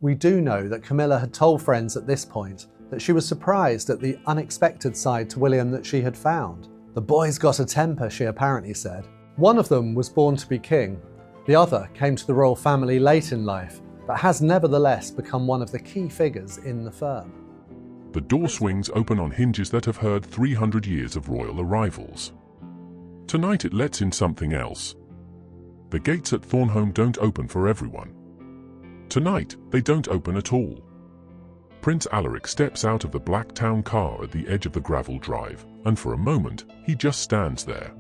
We do know that Camilla had told friends at this point that she was surprised at the unexpected side to William that she had found. The boy's got a temper, she apparently said. One of them was born to be king. The other came to the royal family late in life, but has nevertheless become one of the key figures in the firm. The door swings open on hinges that have heard 300 years of royal arrivals. Tonight it lets in something else. The gates at Thornholme don't open for everyone. Tonight, they don't open at all. Prince Alaric steps out of the black town car at the edge of the gravel drive, and for a moment, he just stands there,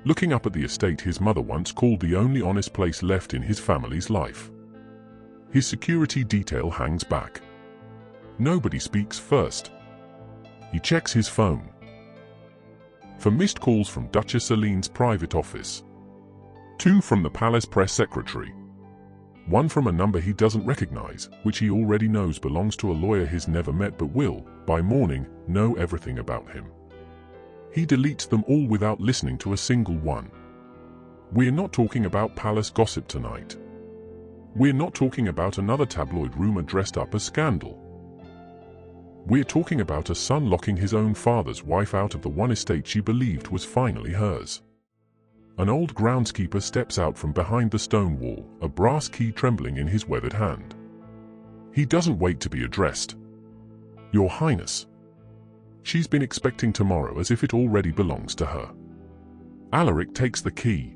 looking up at the estate his mother once called the only honest place left in his family's life. His security detail hangs back. Nobody speaks first. He checks his phone for missed calls from Duchess Selene's private office. 2 from the palace press secretary. 1 from a number he doesn't recognize, which he already knows belongs to a lawyer he's never met but will, by morning, know everything about him. He deletes them all without listening to a single one. We're not talking about palace gossip tonight. We're not talking about another tabloid rumor dressed up as scandal. We're talking about a son locking his own father's wife out of the one estate she believed was finally hers. An old groundskeeper steps out from behind the stone wall, a brass key trembling in his weathered hand. He doesn't wait to be addressed. Your Highness. She's been expecting tomorrow as if it already belongs to her. Alaric takes the key.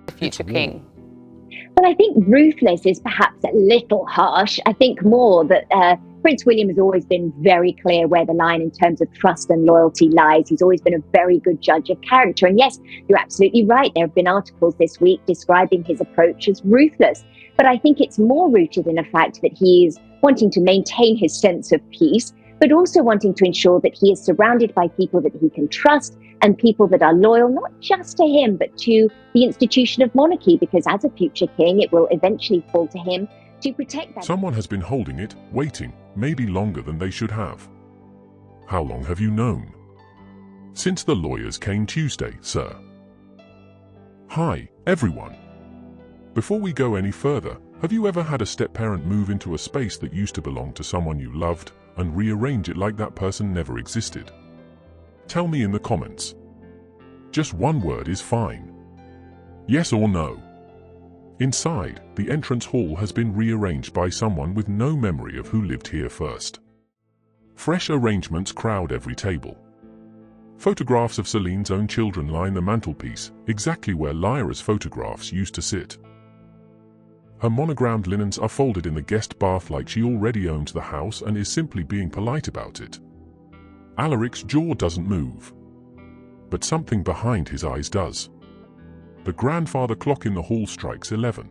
The future king. Well, I think ruthless is perhaps a little harsh. I think more that Prince William has always been very clear where the line in terms of trust and loyalty lies. He's always been a very good judge of character. And yes, you're absolutely right. There have been articles this week describing his approach as ruthless. But I think it's more rooted in the fact that he is wanting to maintain his sense of peace, but also wanting to ensure that he is surrounded by people that he can trust and people that are loyal, not just to him, but to the institution of monarchy, because as a future king, it will eventually fall to him to protect that. Someone has been holding it, waiting, maybe longer than they should have. How long have you known? Since the lawyers came Tuesday, sir. Hi, everyone. Before we go any further, have you ever had a step-parent move into a space that used to belong to someone you loved and rearrange it like that person never existed? Tell me in the comments. Just one word is fine. Yes or no. Inside, the entrance hall has been rearranged by someone with no memory of who lived here first. Fresh arrangements crowd every table. Photographs of Selene's own children line the mantelpiece, exactly where Lyra's photographs used to sit. Her monogrammed linens are folded in the guest bath like she already owns the house and is simply being polite about it. Alaric's jaw doesn't move, but something behind his eyes does. The grandfather clock in the hall strikes 11.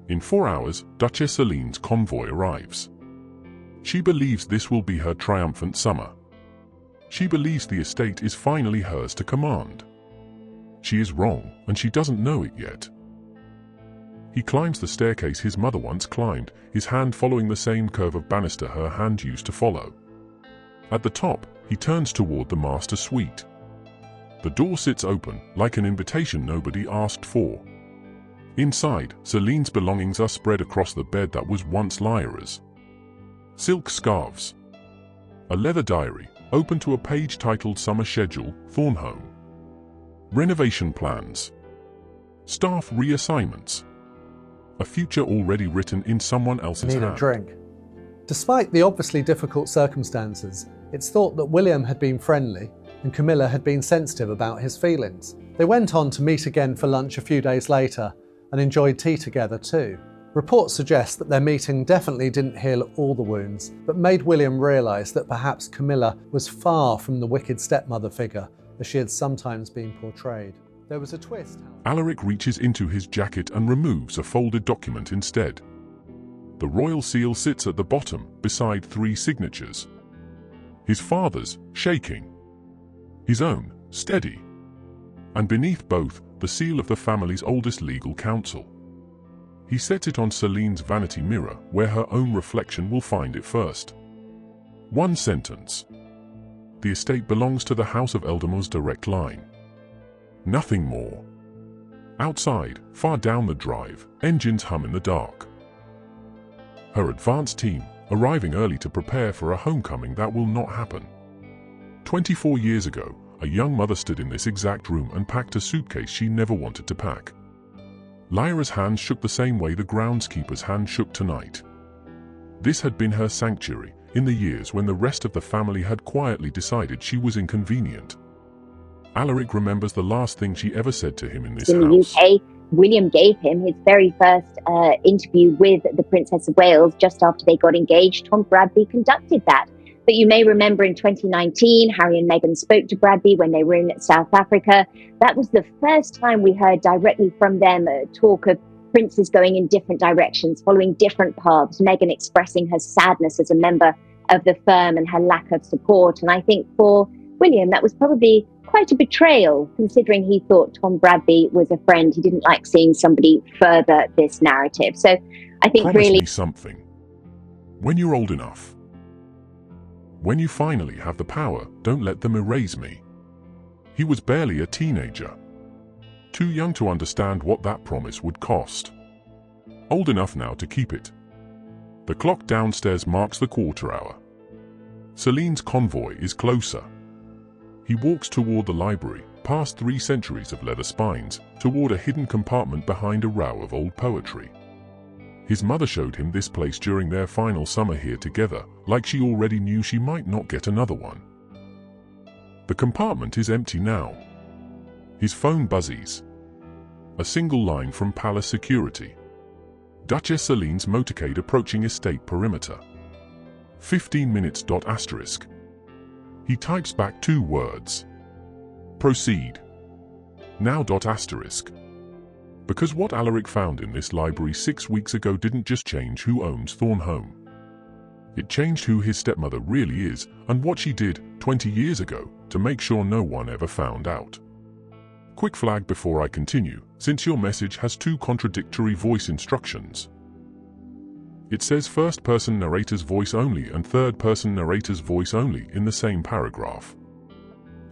In 4 hours, Duchess Selene's convoy arrives. She believes this will be her triumphant summer. She believes the estate is finally hers to command. She is wrong, and she doesn't know it yet. He climbs the staircase his mother once climbed, his hand following the same curve of banister her hand used to follow. At the top, he turns toward the master suite. The door sits open, like an invitation nobody asked for. Inside, Selene's belongings are spread across the bed that was once Lyra's. Silk scarves. A leather diary, open to a page titled Summer Schedule, Thornholme. Renovation plans. Staff reassignments. A future already written in someone else's hand. Need a drink. Despite the obviously difficult circumstances, it's thought that William had been friendly and Camilla had been sensitive about his feelings. They went on to meet again for lunch a few days later and enjoyed tea together too. Reports suggest that their meeting definitely didn't heal all the wounds, but made William realise that perhaps Camilla was far from the wicked stepmother figure as she had sometimes been portrayed. There was a twist. Alaric reaches into his jacket and removes a folded document instead. The royal seal sits at the bottom, beside 3 signatures. His father's, shaking. His own, steady. And beneath both, the seal of the family's oldest legal counsel. He sets it on Selene's vanity mirror, where her own reflection will find it first. 1 sentence. The estate belongs to the House of Eldermore's direct line. Nothing more. Outside, far down the drive, engines hum in the dark. her advance team arriving early to prepare for a homecoming that will not happen. 24 years ago, a young mother stood in this exact room and packed a suitcase she never wanted to pack. Lyra's hands shook the same way the groundskeeper's hand shook tonight. This had been her sanctuary in the years when the rest of the family had quietly decided she was inconvenient. Alaric remembers the last thing she ever said to him in this house. In the UK, William gave him his very first interview with the Princess of Wales just after they got engaged. Tom Bradby conducted that. But you may remember in 2019, Harry and Meghan spoke to Bradby when they were in South Africa. That was the first time we heard directly from them talk of princes going in different directions, following different paths, Meghan expressing her sadness as a member of the firm and her lack of support. And I think for William, that was probably quite a betrayal, considering he thought Tom Bradby was a friend. He didn't like seeing somebody further this narrative. So I think Promise really... me something. When you're old enough, when you finally have the power, don't let them erase me. He was barely a teenager. Too young to understand what that promise would cost. Old enough now to keep it. The clock downstairs marks the quarter hour. Selene's convoy is closer. He walks toward the library, past 3 centuries of leather spines, toward a hidden compartment behind a row of old poetry. His mother showed him this place during their final summer here together, like she already knew she might not get another one. The compartment is empty now. His phone buzzes. A single line from Palace Security. Duchess Selene's motorcade approaching estate perimeter. 15 minutes. Asterisk. He types back 2 words. Proceed. Now. Asterisk. Because what Alaric found in this library 6 weeks ago didn't just change who owns Thornhome. It changed who his stepmother really is and what she did 20 years ago to make sure no one ever found out. Quick flag before I continue, since your message has 2 contradictory voice instructions. It says first-person narrator's voice only and third-person narrator's voice only in the same paragraph.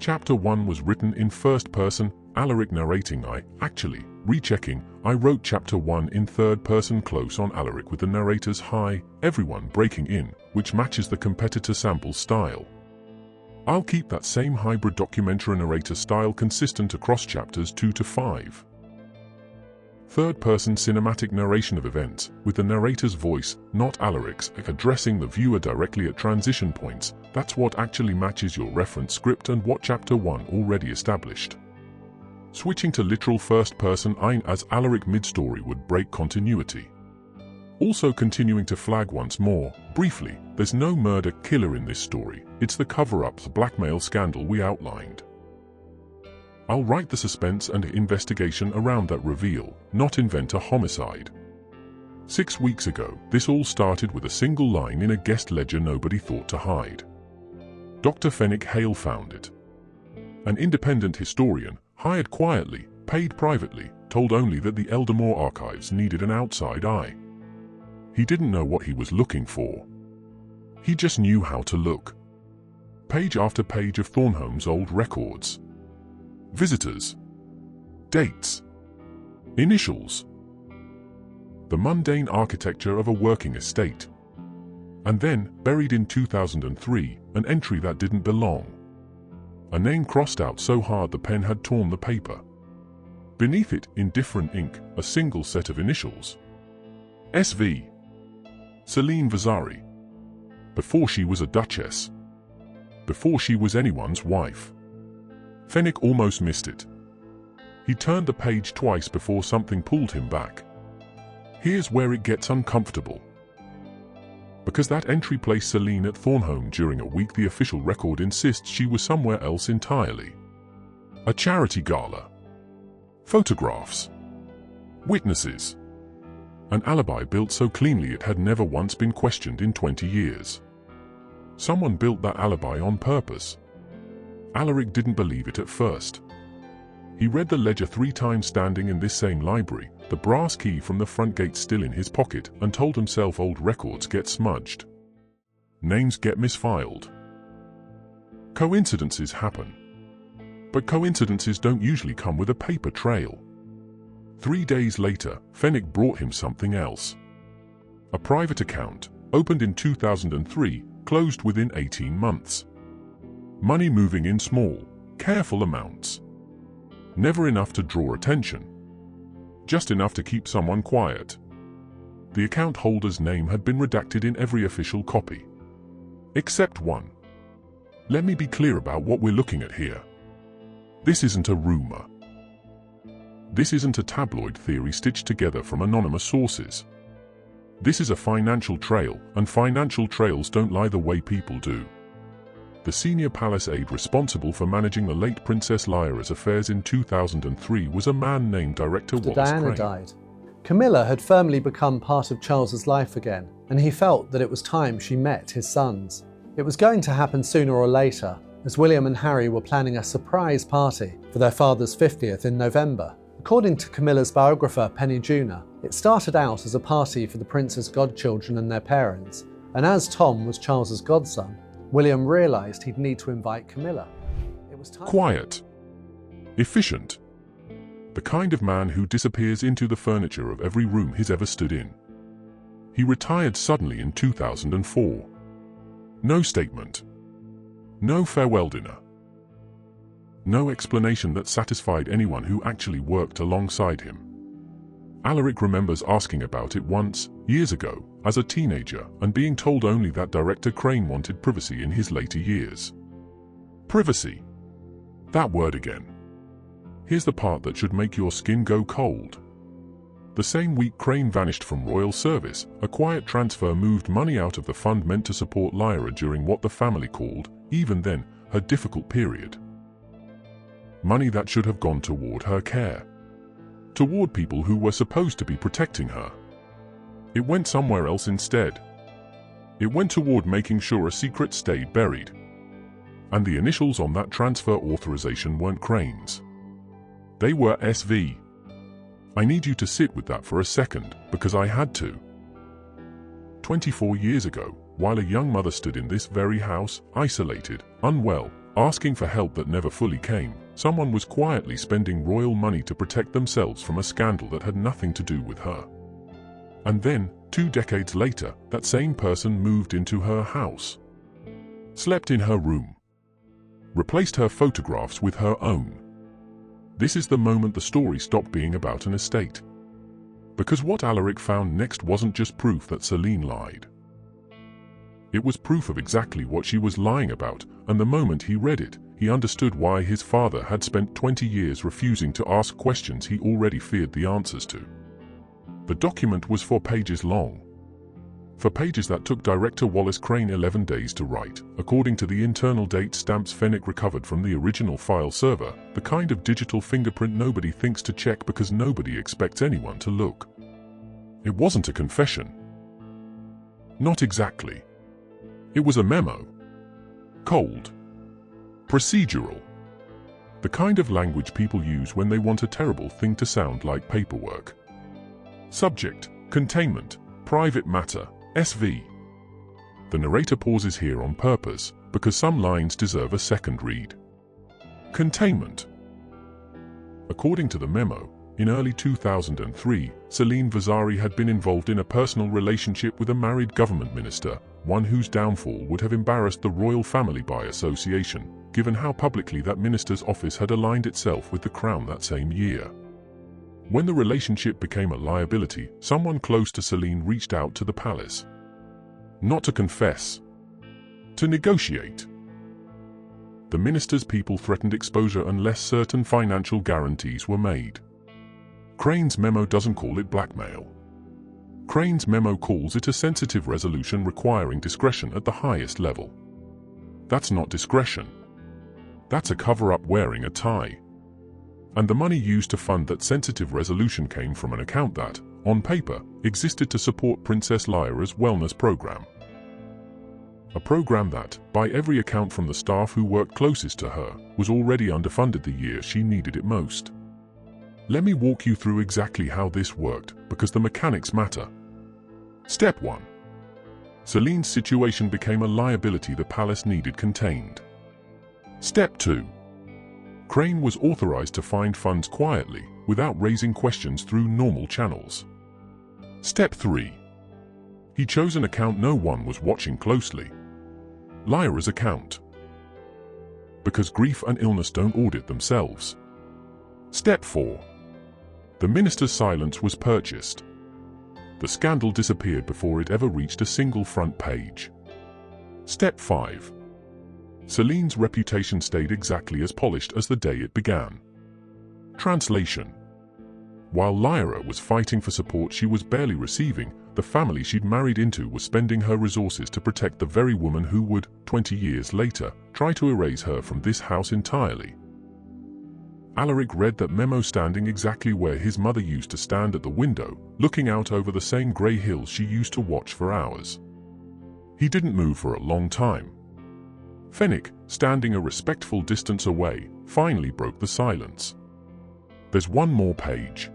Chapter 1 was written in first person, Alaric narrating. Rechecking, I wrote Chapter 1 in third person close on Alaric with the narrator's hi, everyone breaking in, which matches the competitor sample style. I'll keep that same hybrid documentary narrator style consistent across chapters 2 to 5. Third-person cinematic narration of events, with the narrator's voice, not Alaric's, addressing the viewer directly at transition points. That's what actually matches your reference script and what Chapter 1 already established. Switching to literal first-person as Alaric mid-story would break continuity. Also continuing to flag once more, briefly, there's no murder-killer in this story, it's the cover-up, the blackmail scandal we outlined. I'll write the suspense and investigation around that reveal, not invent a homicide. 6 weeks ago, this all started with a single line in a guest ledger nobody thought to hide. Dr. Fenwick Hale found it. An independent historian, hired quietly, paid privately, told only that the Eldermore archives needed an outside eye. He didn't know what he was looking for. He just knew how to look. Page after page of Thornhome's old records. Visitors. Dates. Initials. The mundane architecture of a working estate. And then, buried in 2003, an entry that didn't belong. A name crossed out so hard the pen had torn the paper. Beneath it, in different ink, a single set of initials. SV. Selene Vasari. Before she was a duchess. Before she was anyone's wife. Fenwick almost missed it. He turned the page twice before something pulled him back. Here's where it gets uncomfortable. Because that entry placed Selene at Thornhome during a week the official record insists she was somewhere else entirely. A charity gala. Photographs. Witnesses. An alibi built so cleanly it had never once been questioned in 20 years. Someone built that alibi on purpose. Alaric didn't believe it at first. He read the ledger 3 times standing in this same library, the brass key from the front gate still in his pocket, and told himself old records get smudged. Names get misfiled. Coincidences happen. But coincidences don't usually come with a paper trail. 3 days later, Fenwick brought him something else. A private account, opened in 2003, closed within 18 months. Money moving in small, careful amounts. Never enough to draw attention. Just enough to keep someone quiet. The account holder's name had been redacted in every official copy. Except one. Let me be clear about what we're looking at here. This isn't a rumor. This isn't a tabloid theory stitched together from anonymous sources. This is a financial trail, and financial trails don't lie the way people do. The senior palace aide responsible for managing the late Princess Lyra's affairs in 2003 was a man named Director Wallace Diana Crane. died. Camilla had firmly become part of Charles's life again, and he felt that it was time she met his sons. It was going to happen sooner or later, as William and Harry were planning a surprise party for their father's 50th in November. According to Camilla's biographer, Penny Junor, it started out as a party for the prince's godchildren and their parents, and as Tom was Charles's godson, William realised he'd need to invite Camilla. It was time. Quiet. Efficient. The kind of man who disappears into the furniture of every room he's ever stood in. He retired suddenly in 2004. No statement. No farewell dinner. No explanation that satisfied anyone who actually worked alongside him. Alaric remembers asking about it once, years ago, as a teenager, and being told only that Director Crane wanted privacy in his later years. Privacy. That word again. Here's the part that should make your skin go cold. The same week Crane vanished from royal service, a quiet transfer moved money out of the fund meant to support Lyra during what the family called, even then, her difficult period. Money that should have gone toward her care. Toward people who were supposed to be protecting her. It went somewhere else instead. It went toward making sure a secret stayed buried. And the initials on that transfer authorization weren't Crane's. They were SV. I need you to sit with that for a second, because I had to. 24 years ago, while a young mother stood in this very house, isolated, unwell, asking for help that never fully came, someone was quietly spending royal money to protect themselves from a scandal that had nothing to do with her. And then, 2 decades later, that same person moved into her house. Slept in her room. Replaced her photographs with her own. This is the moment the story stopped being about an estate. Because what Alaric found next wasn't just proof that Selene lied. It was proof of exactly what she was lying about, and the moment he read it, he understood why his father had spent 20 years refusing to ask questions he already feared the answers to. The document was 4 pages long. 4 pages that took Director Wallace Crane 11 days to write, according to the internal date stamps Fenwick recovered from the original file server, the kind of digital fingerprint nobody thinks to check because nobody expects anyone to look. It wasn't a confession. Not exactly. It was a memo. Cold. Procedural. The kind of language people use when they want a terrible thing to sound like paperwork. Subject, containment, private matter, SV. The narrator pauses here on purpose, because some lines deserve a second read. Containment. According to the memo, in early 2003, Selene Vasari had been involved in a personal relationship with a married government minister, one whose downfall would have embarrassed the royal family by association, given how publicly that minister's office had aligned itself with the crown that same year. When the relationship became a liability, someone close to Selene reached out to the palace. Not to confess. To negotiate. The minister's people threatened exposure unless certain financial guarantees were made. Crane's memo doesn't call it blackmail. Crane's memo calls it a sensitive resolution requiring discretion at the highest level. That's not discretion. That's a cover-up wearing a tie. And the money used to fund that sensitive resolution came from an account that, on paper, existed to support Princess Lyra's wellness program. A program that, by every account from the staff who worked closest to her, was already underfunded the year she needed it most. Let me walk you through exactly how this worked, because the mechanics matter. Step 1. Selene's situation became a liability the palace needed contained. Step 2. Crane was authorized to find funds quietly, without raising questions through normal channels. Step 3. He chose an account no one was watching closely. Lyra's account. Because grief and illness don't audit themselves. Step 4. The minister's silence was purchased. The scandal disappeared before it ever reached a single front page. Step 5. Selene's reputation stayed exactly as polished as the day it began. Translation. While Lyra was fighting for support she was barely receiving, the family she'd married into was spending her resources to protect the very woman who would, 20 years later, try to erase her from this house entirely. Alaric read that memo standing exactly where his mother used to stand at the window, looking out over the same grey hills she used to watch for hours. He didn't move for a long time. Fenwick, standing a respectful distance away, finally broke the silence. There's one more page.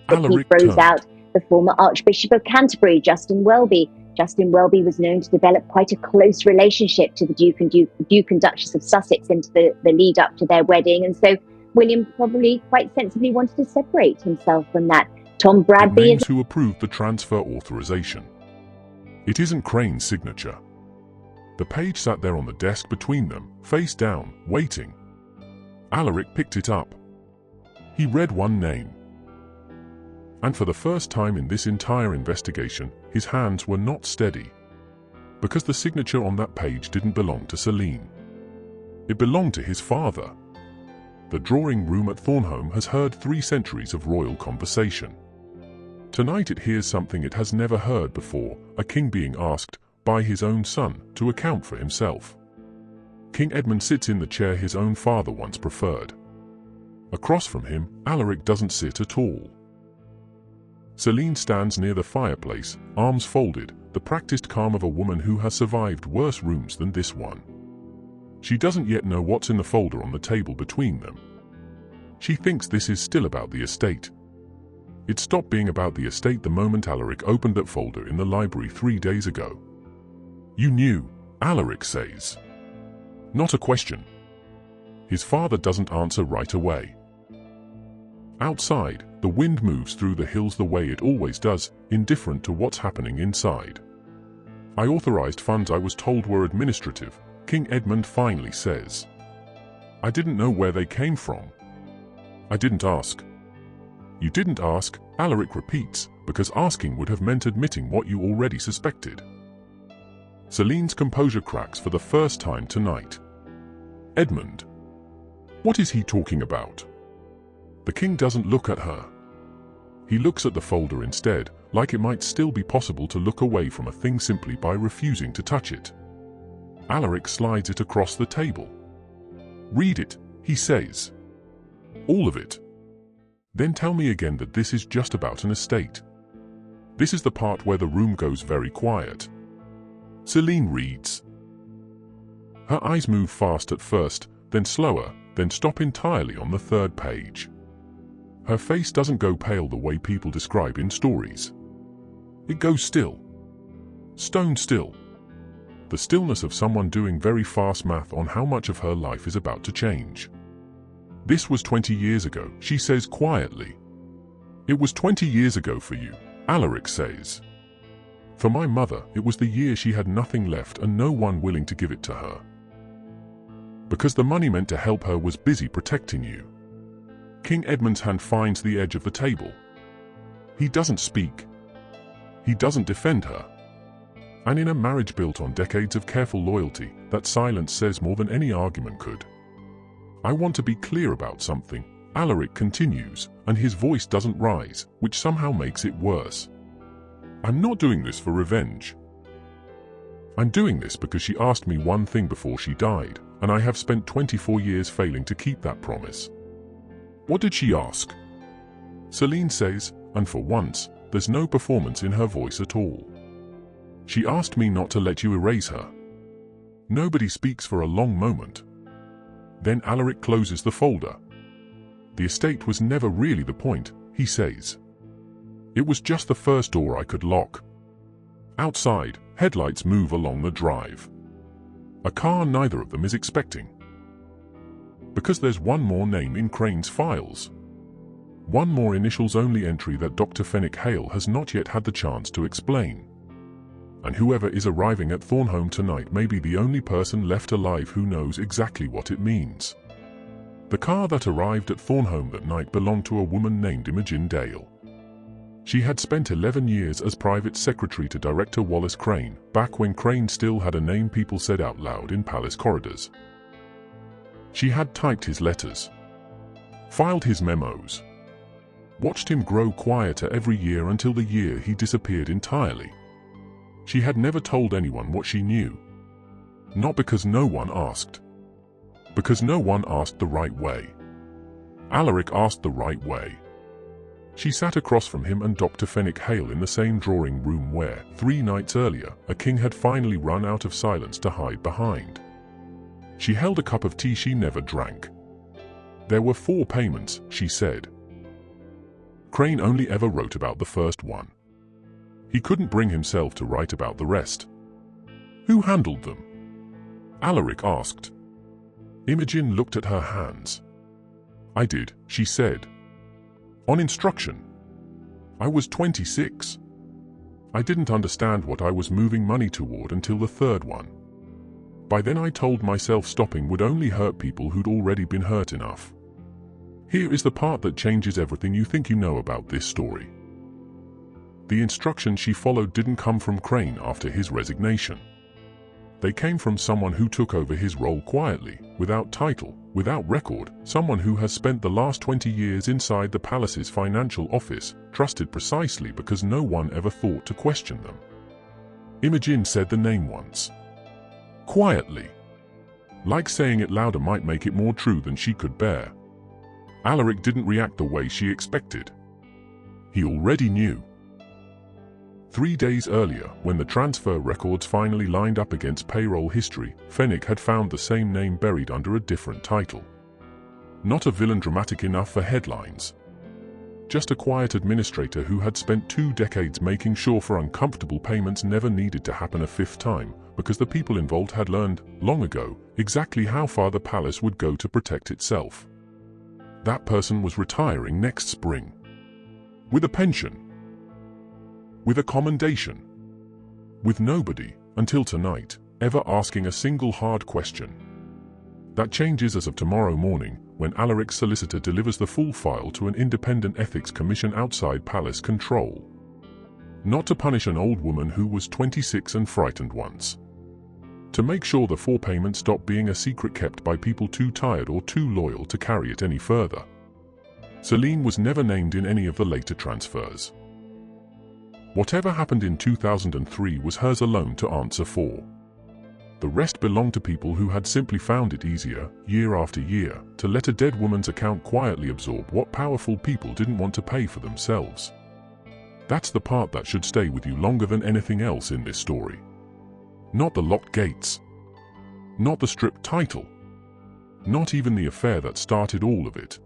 Alaric throws turned. out the former Archbishop of Canterbury, Justin Welby. Justin Welby was known to develop quite a close relationship to the Duke and Duchess of Sussex into the lead up to their wedding, and so William probably quite sensibly wanted to separate himself from that. Tom Bradby is who approved the transfer authorization. It isn't Crane's signature. The page sat there on the desk between them, face down, waiting. Alaric picked it up. He read one name. And for the first time in this entire investigation, his hands were not steady. Because the signature on that page didn't belong to Selene. It belonged to his father. The drawing room at Thornholme has heard 3 centuries of royal conversation. Tonight it hears something it has never heard before, a king being asked, by his own son, to account for himself. King Edmund sits in the chair his own father once preferred. Across from him, Alaric doesn't sit at all. Selene stands near the fireplace, arms folded, the practiced calm of a woman who has survived worse rooms than this one. She doesn't yet know what's in the folder on the table between them. She thinks this is still about the estate. It stopped being about the estate the moment Alaric opened that folder in the library 3 days ago. You knew, Alaric says. Not a question. His father doesn't answer right away. Outside, the wind moves through the hills the way it always does, indifferent to what's happening inside. I authorized funds I was told were administrative, King Edmund finally says. I didn't know where they came from. I didn't ask. You didn't ask, Alaric repeats, because asking would have meant admitting what you already suspected. Selene's composure cracks for the first time tonight. Edmund. What is he talking about? The king doesn't look at her. He looks at the folder instead, like it might still be possible to look away from a thing simply by refusing to touch it. Alaric slides it across the table. Read it, he says. All of it. Then tell me again that this is just about an estate. This is the part where the room goes very quiet. Selene reads. Her eyes move fast at first, then slower, then stop entirely on the 3rd page. Her face doesn't go pale the way people describe in stories. It goes still. Stone still. The stillness of someone doing very fast math on how much of her life is about to change. This was 20 years ago, she says quietly. It was 20 years ago for you, Alaric says. For my mother, it was the year she had nothing left and no one willing to give it to her. Because the money meant to help her was busy protecting you. King Edmund's hand finds the edge of the table. He doesn't speak. He doesn't defend her. And in a marriage built on decades of careful loyalty, that silence says more than any argument could. I want to be clear about something, Alaric continues, and his voice doesn't rise, which somehow makes it worse. I'm not doing this for revenge. I'm doing this because she asked me one thing before she died, and I have spent 24 years failing to keep that promise. What did she ask? Selene says, and for once, there's no performance in her voice at all. She asked me not to let you erase her. Nobody speaks for a long moment. Then Alaric closes the folder. The estate was never really the point, he says. It was just the first door I could lock. Outside, headlights move along the drive. A car neither of them is expecting. Because there's one more name in Crane's files. One more initials-only entry that Dr. Fenwick Hale has not yet had the chance to explain. and whoever is arriving at Thornholm tonight may be the only person left alive who knows exactly what it means. The car that arrived at Thornholm that night belonged to a woman named Imogen Dale. She had spent 11 years as private secretary to Director Wallace Crane, back when Crane still had a name people said out loud in palace corridors. She had typed his letters, filed his memos, watched him grow quieter every year until the year he disappeared entirely. She had never told anyone what she knew. Not because no one asked. Because no one asked the right way. Alaric asked the right way. She sat across from him and Dr. Fenwick Hale in the same drawing room where, 3 nights earlier, a king had finally run out of silence to hide behind. She held a cup of tea she never drank. There were 4 payments, she said. Crane only ever wrote about the first one. He couldn't bring himself to write about the rest. Who handled them? Alaric asked. Imogen looked at her hands. I did, she said. On instruction. I was 26. I didn't understand what I was moving money toward until the 3rd one. By then I told myself stopping would only hurt people who'd already been hurt enough. Here is the part that changes everything you think you know about this story. The instructions she followed didn't come from Crane after his resignation. They came from someone who took over his role quietly, without title, without record, someone who has spent the last 20 years inside the palace's financial office, trusted precisely because no one ever thought to question them. Imogen said the name once. Quietly. Like saying it louder might make it more true than she could bear. Alaric didn't react the way she expected. He already knew. 3 days earlier, when the transfer records finally lined up against payroll history, Fenwick had found the same name buried under a different title. Not a villain dramatic enough for headlines. Just a quiet administrator who had spent 2 decades making sure for uncomfortable payments never needed to happen a 5th time, because the people involved had learned, long ago, exactly how far the palace would go to protect itself. That person was retiring next spring. With a pension. With a commendation. With nobody, until tonight, ever asking a single hard question. That changes as of tomorrow morning, when Alaric's solicitor delivers the full file to an independent ethics commission outside palace control. Not to punish an old woman who was 26 and frightened once. To make sure the 4 payments stop being a secret kept by people too tired or too loyal to carry it any further. Selene was never named in any of the later transfers. Whatever happened in 2003 was hers alone to answer for. The rest belonged to people who had simply found it easier, year after year, to let a dead woman's account quietly absorb what powerful people didn't want to pay for themselves. That's the part that should stay with you longer than anything else in this story. Not the locked gates. Not the stripped title. Not even the affair that started all of it.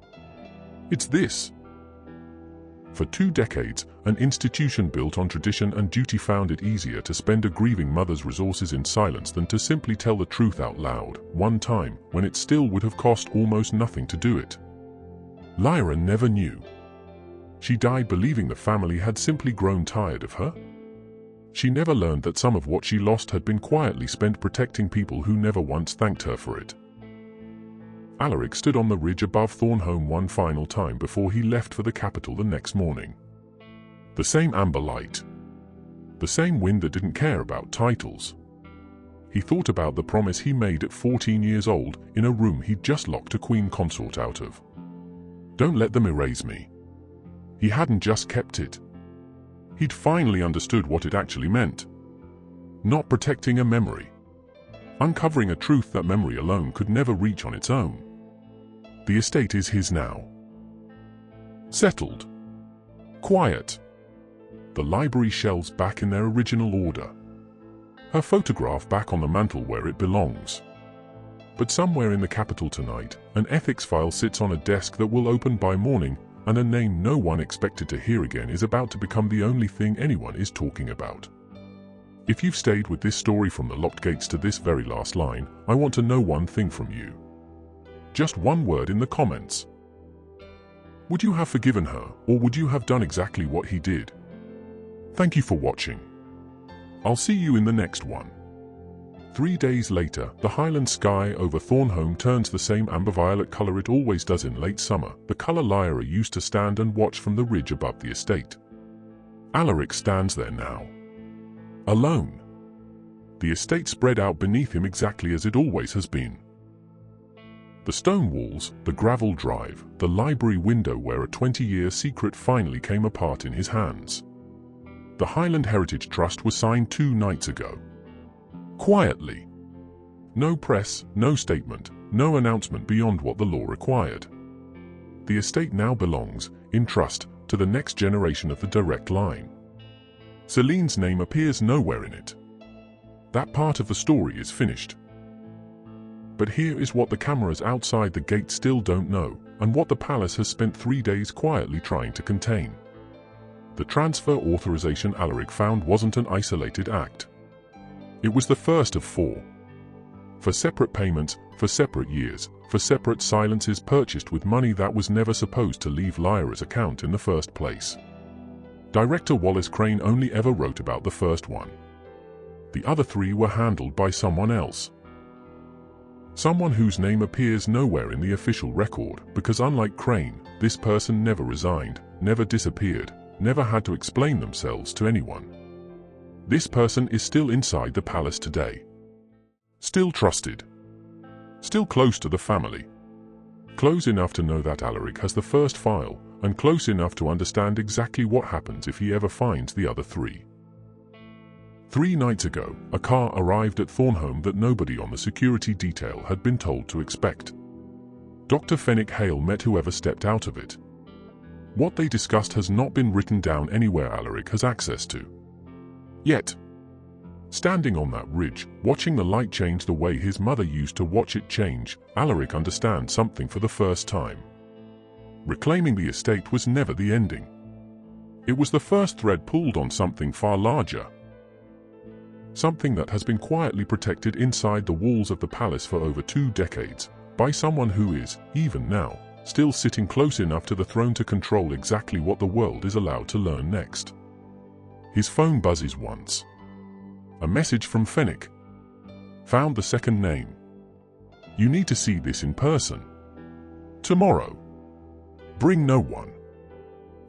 It's this. For 2 decades, an institution built on tradition and duty found it easier to spend a grieving mother's resources in silence than to simply tell the truth out loud, one time, when it still would have cost almost nothing to do it. Lyra never knew. She died believing the family had simply grown tired of her. She never learned that some of what she lost had been quietly spent protecting people who never once thanked her for it. Alaric stood on the ridge above Thornholm one final time before he left for the capital the next morning. The same amber light. The same wind that didn't care about titles. He thought about the promise he made at 14 years old in a room he'd just locked a queen consort out of. Don't let them erase me. He hadn't just kept it. He'd finally understood what it actually meant. Not protecting a memory. Uncovering a truth that memory alone could never reach on its own. The estate is his now. Settled. Quiet. The library shelves back in their original order. Her photograph back on the mantel where it belongs. But somewhere in the capital tonight, an ethics file sits on a desk that will open by morning, and a name no one expected to hear again is about to become the only thing anyone is talking about. If you've stayed with this story from the locked gates to this very last line, I want to know one thing from you. Just one word in the comments. Would you have forgiven her, or would you have done exactly what he did? Thank you for watching. I'll see you in the next one. 3 days later, the Highland sky over Thornholme turns the same amber-violet colour it always does in late summer, the colour Lyra used to stand and watch from the ridge above the estate. Alaric stands there now, alone. The estate spread out beneath him exactly as it always has been. The stone walls, the gravel drive, the library window where a 20-year secret finally came apart in his hands. The Highland Heritage Trust was signed 2 nights ago. Quietly. No press, no statement, no announcement beyond what the law required. The estate now belongs, in trust, to the next generation of the direct line. Selene's name appears nowhere in it. That part of the story is finished. But here is what the cameras outside the gate still don't know, and what the palace has spent 3 days quietly trying to contain. The transfer authorization Alaric found wasn't an isolated act. It was the first of 4. For separate payments, for separate years, for separate silences purchased with money that was never supposed to leave Lyra's account in the first place. Director Wallace Crane only ever wrote about the first one. The other 3 were handled by someone else. Someone whose name appears nowhere in the official record, because unlike Crane, this person never resigned, never disappeared, never had to explain themselves to anyone. This person is still inside the palace today. Still trusted. Still close to the family. Close enough to know that Alaric has the first file, and close enough to understand exactly what happens if he ever finds the other 3. 3 nights ago, a car arrived at Thornholme that nobody on the security detail had been told to expect. Dr. Fenwick Hale met whoever stepped out of it. What they discussed has not been written down anywhere Alaric has access to. Yet, standing on that ridge, watching the light change the way his mother used to watch it change, Alaric understands something for the first time. Reclaiming the estate was never the ending. It was the first thread pulled on something far larger. Something that has been quietly protected inside the walls of the palace for over 2 decades, by someone who is, even now, still sitting close enough to the throne to control exactly what the world is allowed to learn next. His phone buzzes once. A message from Fenwick. Found the second name. You need to see this in person. Tomorrow. Bring no one.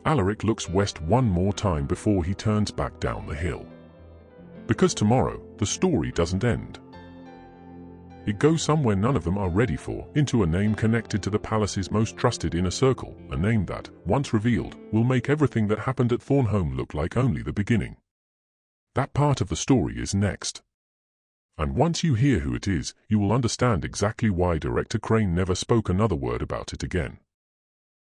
Alaric looks west one more time before he turns back down the hill. Because tomorrow, the story doesn't end. It goes somewhere none of them are ready for, into a name connected to the palace's most trusted inner circle, a name that, once revealed, will make everything that happened at Thornholme look like only the beginning. That part of the story is next. And once you hear who it is, you will understand exactly why Director Crane never spoke another word about it again.